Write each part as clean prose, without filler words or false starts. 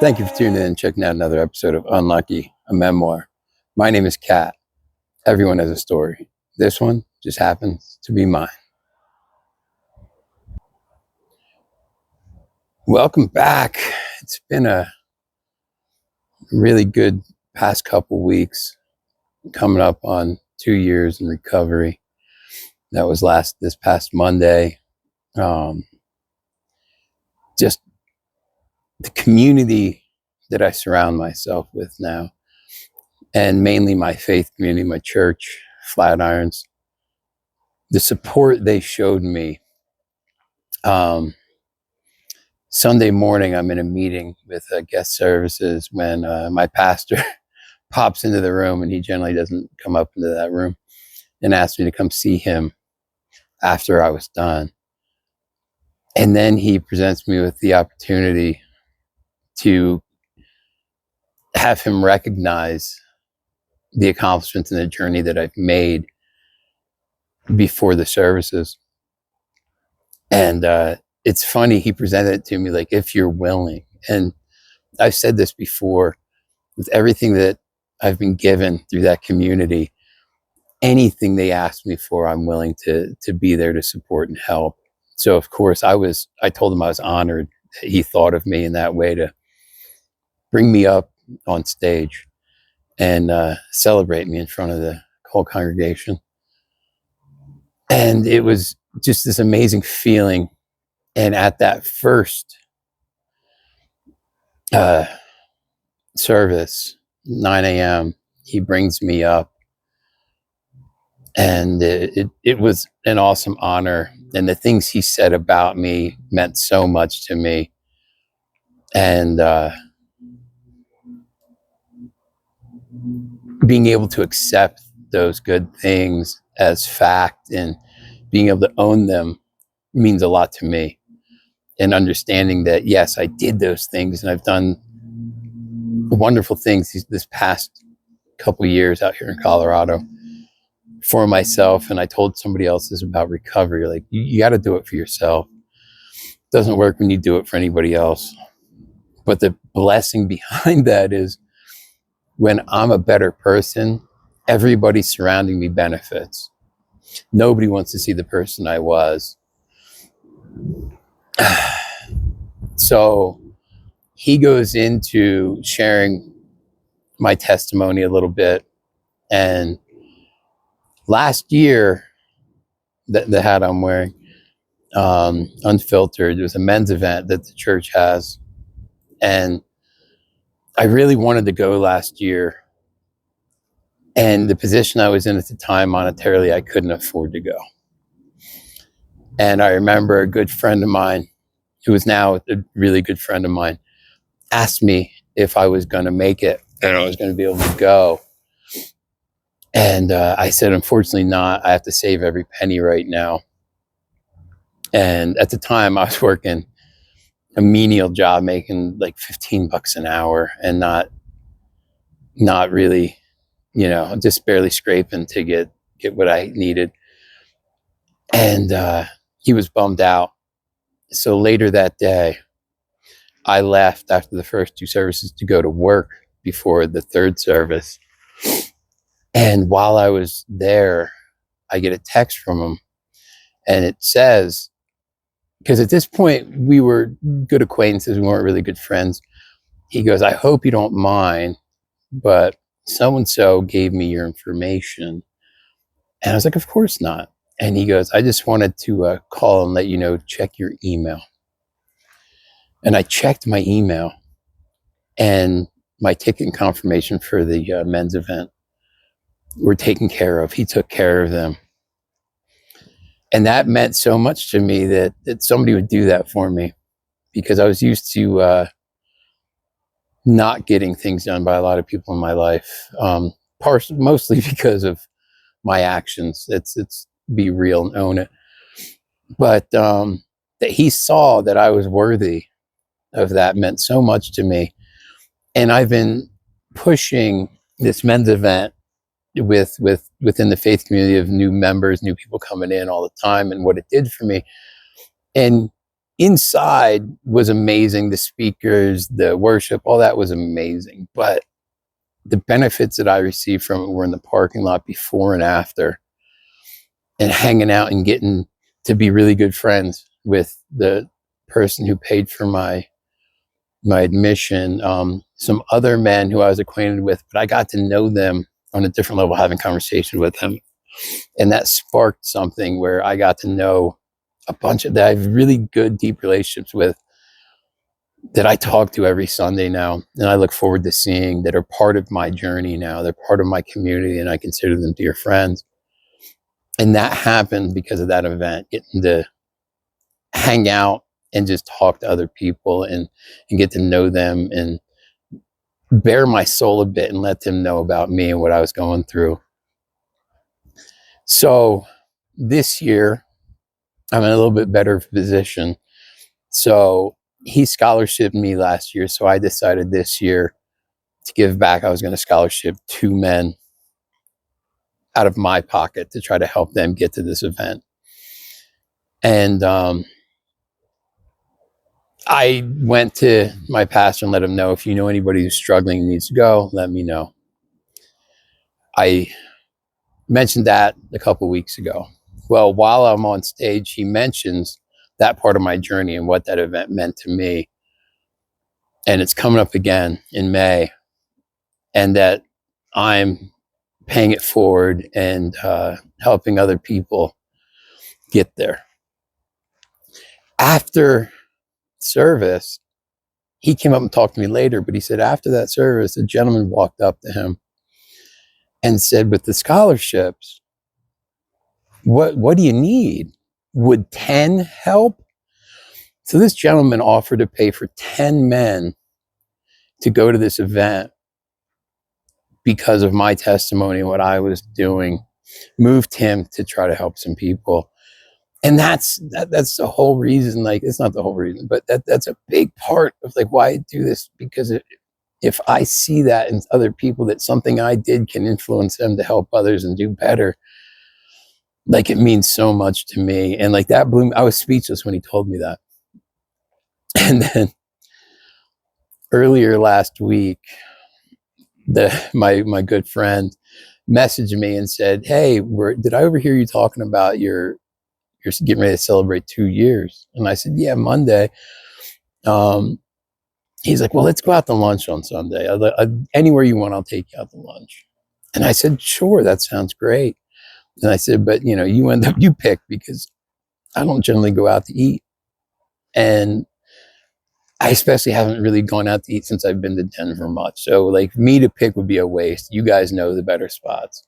Thank you for tuning in and checking out another episode of Unlucky, a memoir. My name is Kat. Everyone has a story. This one just happens to be mine. Welcome back. It's been a really good past couple weeks, coming up on 2 years in recovery. That was this past Monday. Just the community that I surround myself with now, and mainly my faith community, my church, Flatirons, the support they showed me. Sunday morning, I'm in a meeting with guest services when my pastor pops into the room, and he generally doesn't come up into that room, and asked me to come see him after I was done. And then he presents me with the opportunity to have him recognize the accomplishments and the journey that I've made before the services. And it's funny, he presented it to me like, if you're willing. And I've said this before, with everything that I've been given through that community, anything they asked me for, I'm willing to be there to support and help. So of course I told him I was honored that he thought of me in that way to bring me up on stage and celebrate me in front of the whole congregation. And it was just this amazing feeling. And at that first service, 9 a.m., he brings me up, and it was an awesome honor. And the things he said about me meant so much to me. And being able to accept those good things as fact and being able to own them means a lot to me. And understanding that, yes, I did those things, and I've done wonderful things this past couple of years out here in Colorado for myself. And I told somebody else this about recovery, like, you got to do it for yourself. It doesn't work when you do it for anybody else. But the blessing behind that is, when I'm a better person, everybody surrounding me benefits. Nobody wants to see the person I was. So he goes into sharing my testimony a little bit. And last year, the hat I'm wearing, Unfiltered, it was a men's event that the church has. And I really wanted to go last year. And the position I was in at the time, monetarily, I couldn't afford to go. And I remember a good friend of mine, who is now a really good friend of mine, asked me if I was going to make it and I was going to be able to go. And I said, unfortunately not. I have to save every penny right now. And at the time, I was working a menial job, making like $15 an hour, and not really, just barely scraping to get what I needed. And he was bummed out. So later that day, I left after the first 2 services to go to work before the third service. And while I was there, I get a text from him, and it says, because at this point we were good acquaintances, we weren't really good friends. He goes, I hope you don't mind, but so-and-so gave me your information. And I was like, of course not. And he goes, I just wanted to call and let you know, check your email. And I checked my email, and my ticket confirmation for the men's event were taken care of. He took care of them. And that meant so much to me that somebody would do that for me, because I was used to not getting things done by a lot of people in my life, mostly because of my actions. It's be real and own it. But that he saw that I was worthy of that meant so much to me. And I've been pushing this men's event within the faith community of new members, new people coming in all the time, and what it did for me. And inside was amazing. The speakers, the worship, all that was amazing. But the benefits that I received from it were in the parking lot before and after, and hanging out and getting to be really good friends with the person who paid for my admission. Some other men who I was acquainted with, but I got to know them on a different level, having conversation with them. And that sparked something where I got to know a bunch of that I have really good, deep relationships with, that I talk to every Sunday now. And I look forward to seeing, that are part of my journey now. They're part of my community, and I consider them dear friends. And that happened because of that event, getting to hang out and just talk to other people and get to know them and bare my soul a bit and let them know about me and what I was going through. So this year, I'm in a little bit better position. So he scholarshiped me last year. So I decided this year to give back. I was going to scholarship 2 men out of my pocket to try to help them get to this event. And I went to my pastor and let him know, if you know anybody who's struggling and needs to go, let me know. I mentioned that a couple weeks ago. Well, while I'm on stage, he mentions that part of my journey and what that event meant to me. And it's coming up again in May, and that I'm paying it forward and helping other people get there. After service, he came up and talked to me later, but he said after that service, a gentleman walked up to him and said, with the scholarships, what do you need? Would 10 help? So this gentleman offered to pay for 10 men to go to this event because of my testimony and what I was doing, moved him to try to help some people. And that's the whole reason. Like, it's not the whole reason, but that's a big part of like why I do this, because if I see that in other people, that something I did can influence them to help others and do better, like, it means so much to me. And like, that blew me. I was speechless when he told me that. And then earlier last week, my good friend messaged me and said, hey, did I overhear you talking about you're getting ready to celebrate 2 years? And I said, yeah, Monday. He's like, well, let's go out to lunch on Sunday. Anywhere you want, I'll take you out to lunch. And I said, sure, that sounds great. And I said, but you pick, because I don't generally go out to eat. And I especially haven't really gone out to eat since I've been to Denver much. So like, me to pick would be a waste. You guys know the better spots.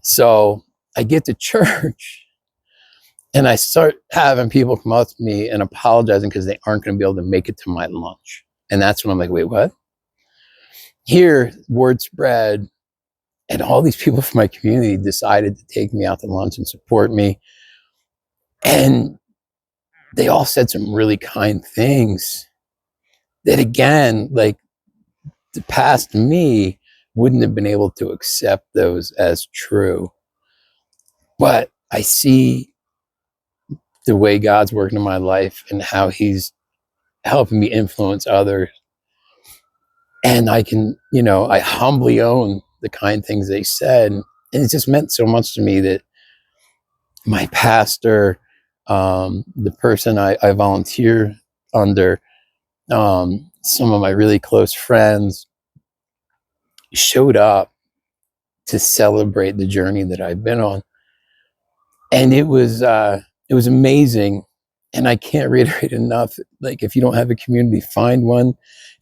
So I get to church and I start having people come up to me and apologizing because they aren't going to be able to make it to my lunch. And that's when I'm like, wait, what? Here, word spread, and all these people from my community decided to take me out to lunch and support me. And they all said some really kind things that, again, like, the past me wouldn't have been able to accept those as true. But I see the way God's working in my life and how he's helping me influence others. And I can, I humbly own the kind things they said. And it just meant so much to me that my pastor, the person I volunteer under, some of my really close friends showed up to celebrate the journey that I've been on. And it was amazing. And I can't reiterate enough, like, if you don't have a community, find one.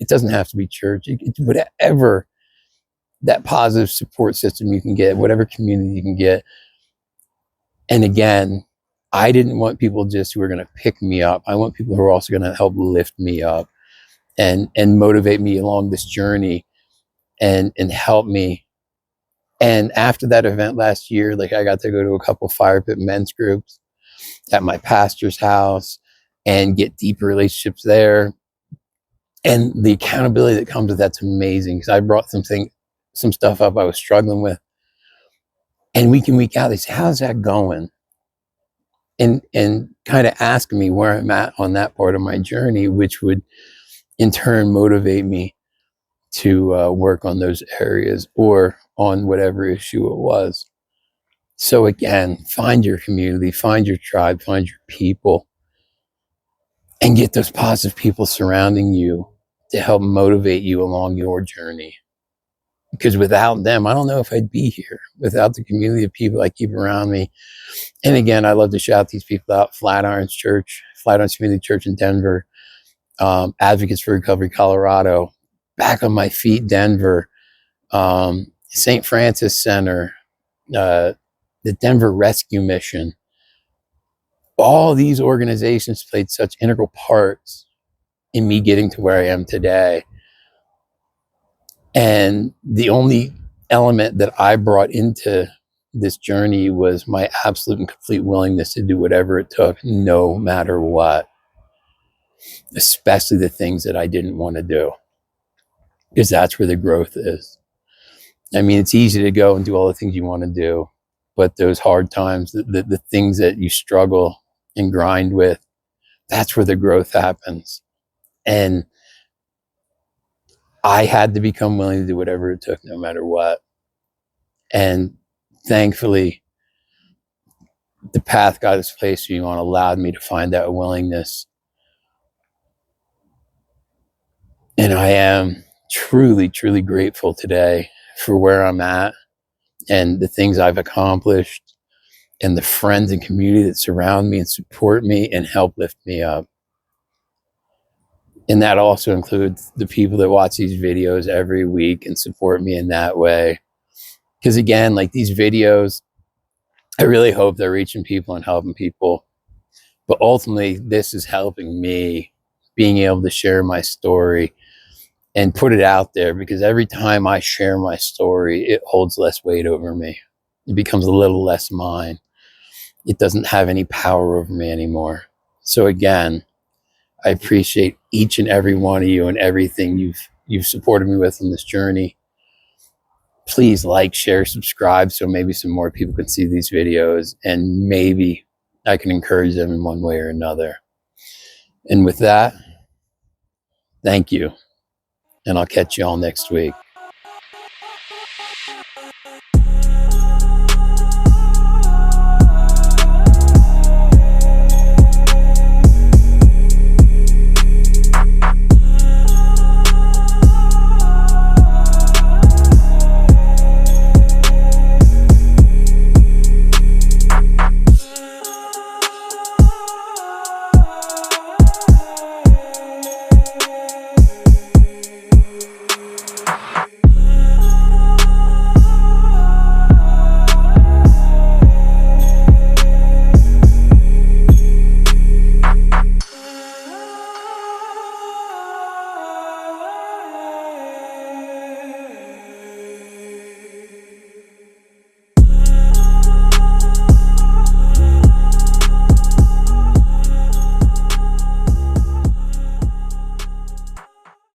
It doesn't have to be church. It's whatever that positive support system you can get, whatever community you can get. And again, I didn't want people just who are going to pick me up. I want people who are also going to help lift me up and motivate me along this journey and help me. And after that event last year, like, I got to go to a couple Fire Pit men's groups at my pastor's house and get deeper relationships there. And the accountability that comes with that's amazing, because I brought some stuff up I was struggling with. And week in, week out, they say, how's that going? and kind of ask me where I'm at on that part of my journey, which would in turn motivate me to work on those areas or on whatever issue it was. So again, find your community, find your tribe, find your people, and get those positive people surrounding you to help motivate you along your journey. Because without them, I don't know if I'd be here. Without the community of people I keep around me. And again, I love to shout these people out. Flatirons Church, Flatirons Community Church in Denver, Advocates for Recovery, Colorado, Back on My Feet, Denver, St. Francis Center, the Denver Rescue Mission. All these organizations played such integral parts in me getting to where I am today. And the only element that I brought into this journey was my absolute and complete willingness to do whatever it took, no matter what, especially the things that I didn't want to do, because that's where the growth is. I mean, it's easy to go and do all the things you want to do, but those hard times, the things that you struggle and grind with, that's where the growth happens. And I had to become willing to do whatever it took, no matter what. And thankfully, the path God has placed me on allowed me to find that willingness. And I am truly, truly grateful today for where I'm at and the things I've accomplished and the friends and community that surround me and support me and help lift me up. And that also includes the people that watch these videos every week and support me in that way. Because again, like these videos, I really hope they're reaching people and helping people. But ultimately, this is helping me being able to share my story and put it out there, because every time I share my story, it holds less weight over me. It becomes a little less mine. It doesn't have any power over me anymore. So again, I appreciate each and every one of you and everything you've supported me with on this journey. Please like, share, subscribe, so maybe some more people can see these videos and maybe I can encourage them in one way or another. And with that, thank you. And I'll catch you all next week.